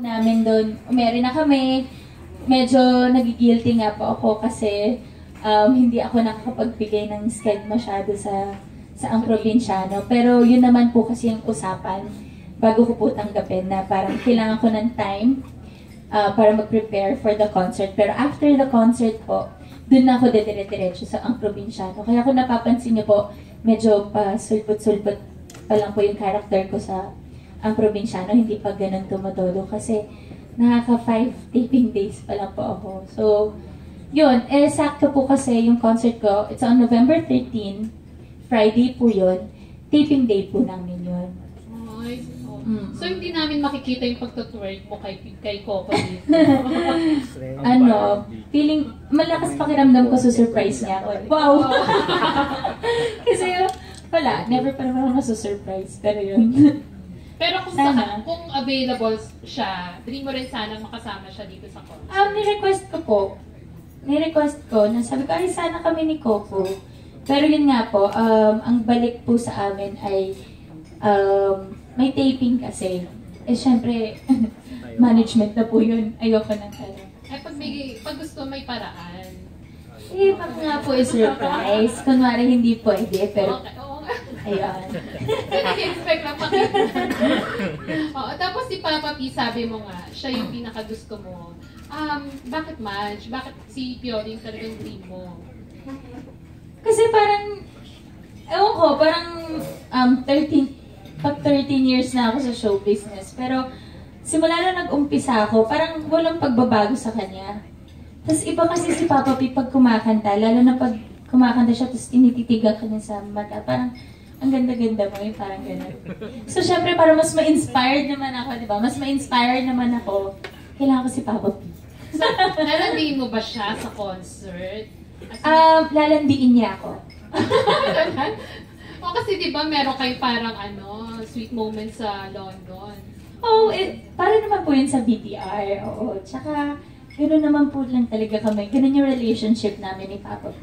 namin doon, umeri na kami. Medyo nagigilty nga po ako kasi hindi ako nakakapagbigay ng sked masyado sa ang probinsyano. Pero yun naman po kasi yung usapan bago ko po tanggapin na parang kailangan ko ng time para mag-prepare for the concert. Pero after the concert po, doon na ako dire-diretso sa ang probinsyano. Kaya kung napapansin niyo po, medyo sulpot-sulpot pa lang po yung character ko sa ang probinsyano, hindi pa ganun tumatolo kasi nakaka 5 taping days pa lang po ako. So, yun, sakto po kasi yung concert ko, it's on November 13, Friday po yun, taping day po namin yun. Nice. So, hindi namin makikita yung pagtutwerk mo kay Coco dito. Feeling, malakas pakiramdam ko sa surprise niya ako. Wow! Kasi, wala, never pa naman ako nasusurprise, pero yun. Pero kung available siya, dream mo rin sana makasama siya dito sa concert. Ni-request ko na sabi ko, ay sana kami ni Coco. Pero yun nga po, ang balik po sa amin ay may taping kasi. Syempre, management na po yun. Ayoko nang pag gusto may paraan. Pag nga po is surprise. Kunwari hindi pwede, pero ayun. Nag-expect lang pakita. Tapos si Papa P, sabi mo nga, siya yung pinakagusto mo. Bakit Madge? Bakit si Piolo yung talagang dream mo? Kasi parang, ewan ko, parang 13 years na ako sa show business. Pero simula na nag-umpisa ako, parang walang pagbabago sa kanya. Tapos iba kasi si Papa P pag kumakanta, lalo na pag kumakanta siya, tapos tinititigan ka niya sa mata. Parang, ang ganda-ganda mo, yung parang gano'n. So, syempre, para mas ma-inspired naman ako, di ba? Mas ma-inspired naman ako, kailangan ko si Papa P. So, lalandiin mo ba siya sa concert? Lalandiin niya ako. Kasi di ba meron kayo parang sweet moment sa London? Para naman po yun sa BTR. Oo. Tsaka, gano'n naman po lang talaga kami. Gano'n yung relationship namin ni Papa P.